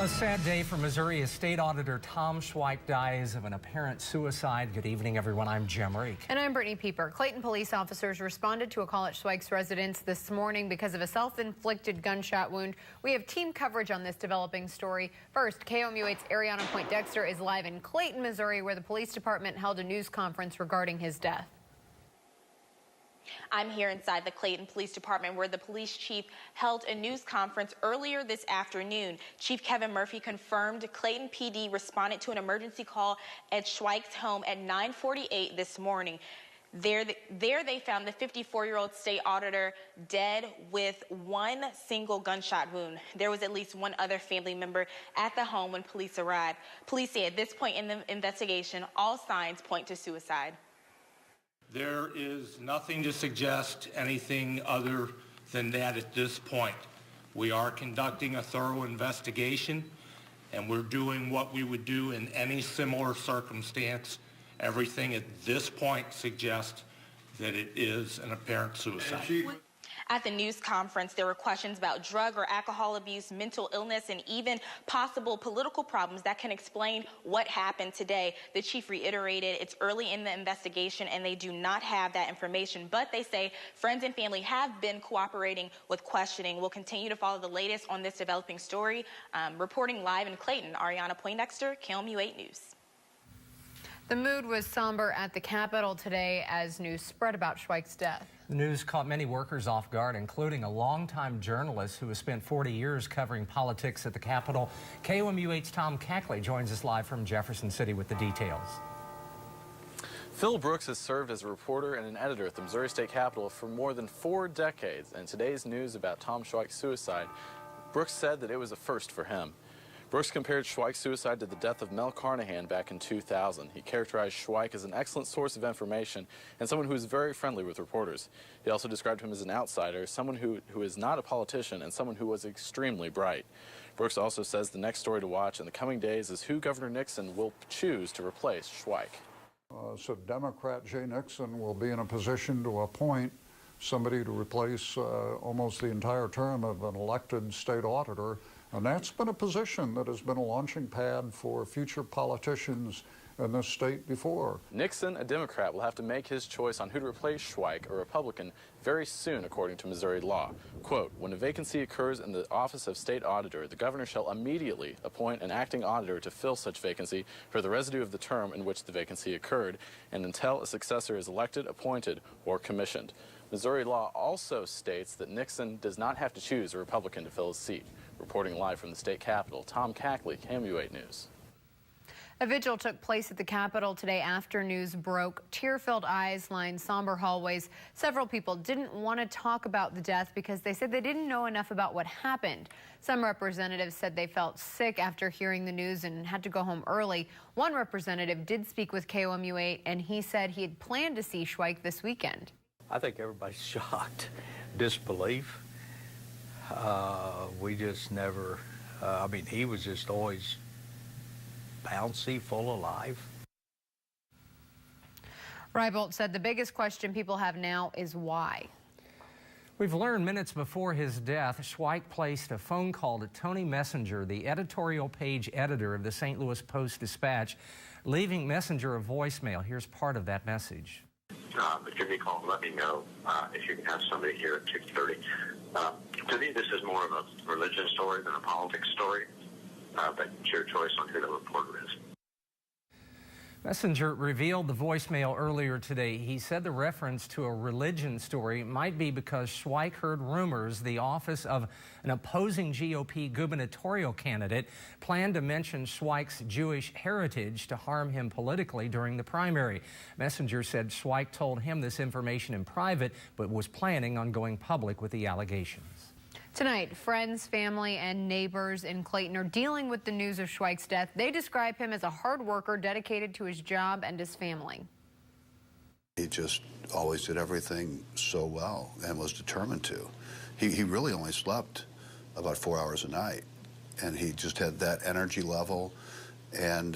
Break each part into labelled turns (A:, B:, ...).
A: A sad day for Missouri. State Auditor Tom Schweich dies of an apparent suicide. Good evening, everyone. I'm Jim Reek.
B: And I'm Brittany Pieper. Clayton police officers responded to a call at Schweich's residence this morning because of a self-inflicted gunshot wound. We have team coverage on this developing story. First, KOMU 8's Ariana Poindexter is live in Clayton, Missouri, where the police department held a news conference regarding his death.
C: I'm here inside the Clayton Police Department where the police chief held a news conference earlier this afternoon. Chief Kevin Murphy confirmed Clayton PD responded to an emergency call at Schweich's home at 9:48 this morning. There they found the 54-year-old state auditor dead with one single gunshot wound. There was at least one other family member at the home when police arrived. Police say at this point in the investigation, all signs point to suicide.
D: There is nothing to suggest anything other than that at this point. We are conducting a thorough investigation, and we're doing what we would do in any similar circumstance. Everything at this point suggests that it is an apparent suicide.
C: At the news conference, there were questions about drug or alcohol abuse, mental illness, and even possible political problems that can explain what happened today. The chief reiterated it's early in the investigation and they do not have that information, but they say friends and family have been cooperating with questioning. We'll continue to follow the latest on this developing story. Reporting live in Clayton, Ariana Poindexter, KOMU 8 News.
B: The mood was somber at the Capitol today as news spread about Schweich's death.
A: The news caught many workers off guard, including a longtime journalist who has spent 40 years covering politics at the Capitol. KOMU 8's Tom Cackley joins us live from Jefferson City with the details.
E: Phil Brooks has served as a reporter and an editor at the Missouri State Capitol for more than 4 decades, and today's news about Tom Schweich's suicide, Brooks said that it was a first for him. Brooks compared Schweich's suicide to the death of Mel Carnahan back in 2000. He characterized Schweich as an excellent source of information and someone who is very friendly with reporters. He also described him as an outsider, someone who is not a politician, and someone who was extremely bright. Brooks also says the next story to watch in the coming days is who Governor Nixon will choose to replace Schweich.
F: So Democrat Jay Nixon will be in a position to appoint somebody to replace almost the entire term of an elected state auditor. And that's been a position that has been a launching pad for future politicians in this state before.
E: Nixon, a Democrat, will have to make his choice on who to replace Schweich, a Republican, very soon, according to Missouri law. Quote, when a vacancy occurs in the office of state auditor, the governor shall immediately appoint an acting auditor to fill such vacancy for the residue of the term in which the vacancy occurred, and until a successor is elected, appointed, or commissioned. Missouri law also states that Nixon does not have to choose a Republican to fill his seat. Reporting live from the state capitol, Tom Cackley, KOMU 8 News.
B: A vigil took place at the Capitol today after news broke. Tear-filled eyes lined somber hallways. Several people didn't want to talk about the death because they said they didn't know enough about what happened. Some representatives said they felt sick after hearing the news and had to go home early. One representative did speak with KOMU 8, and he said he had planned to see Schweich this weekend.
G: I think everybody's shocked, disbelief. We just never, I mean, he was just always bouncy, full of life.
B: Reibold said the biggest question people have now is why.
A: We've learned minutes before his death, Schweich placed a phone call to Tony Messenger, the editorial page editor of the St. Louis Post-Dispatch, leaving Messenger a voicemail. Here's part of that message.
H: Give me a call and let me know if you can have somebody here at 6:30. To me, this is more of a religion story than a politics story, but it's your choice on who the reporter is.
A: Messenger revealed the voicemail earlier today. He said the reference to a religion story might be because Schweich heard rumors the office of an opposing GOP gubernatorial candidate planned to mention Schweich's Jewish heritage to harm him politically during the primary. Messenger said Schweich told him this information in private, but was planning on going public with the allegations.
B: Tonight, friends, family, and neighbors in Clayton are dealing with the news of Schweich's death. They describe him as a hard worker dedicated to his job and his family.
I: He just always did everything so well and was determined to. He really only slept about 4 hours a night, and he just had that energy level and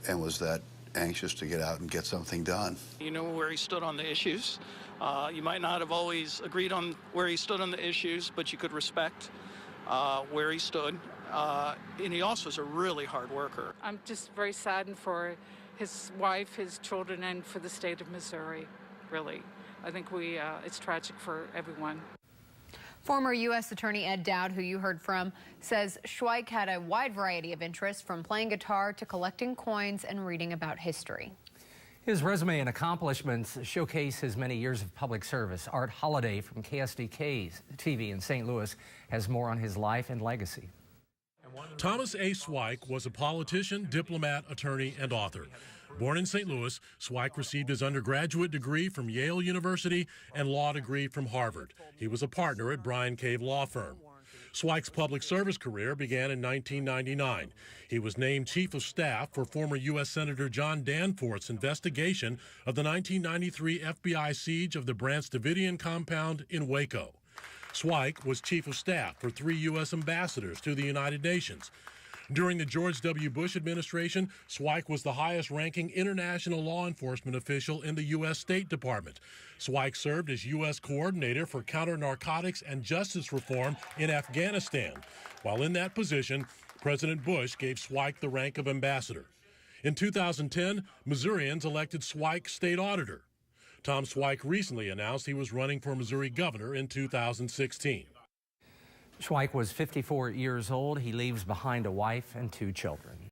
I: was that anxious to get out and get something done.
J: You know where he stood on the issues. You might not have always agreed on where he stood on the issues, but you could respect where he stood. and he also is a really hard worker.
K: I'm just very saddened for his wife, his children, and for the state of Missouri, really. I think it's tragic for everyone.
B: Former U.S. Attorney Ed Dowd, who you heard from, says Schweich had a wide variety of interests, from playing guitar to collecting coins and reading about history.
A: His resume and accomplishments showcase his many years of public service. Art Holliday from KSDK TV in St. Louis has more on his life and legacy.
L: Thomas A. Schweich was a politician, diplomat, attorney, and author. Born in St. Louis, Schweich received his undergraduate degree from Yale University and law degree from Harvard. He was a partner at Bryan Cave Law Firm. Schweich's public service career began in 1999. He was named Chief of Staff for former U.S. Senator John Danforth's investigation of the 1993 FBI siege of the Branch Davidian compound in Waco. Schweich was Chief of Staff for 3 U.S. ambassadors to the United Nations. During the George W. Bush administration, Schweich was the highest-ranking international law enforcement official in the U.S. State Department. Schweich served as U.S. coordinator for counter-narcotics and justice reform in Afghanistan. While in that position, President Bush gave Schweich the rank of ambassador. In 2010, Missourians elected Schweich state auditor. Tom Schweich recently announced he was running for Missouri governor in 2016.
A: Schweich was 54 years old. He leaves behind a wife and 2 children.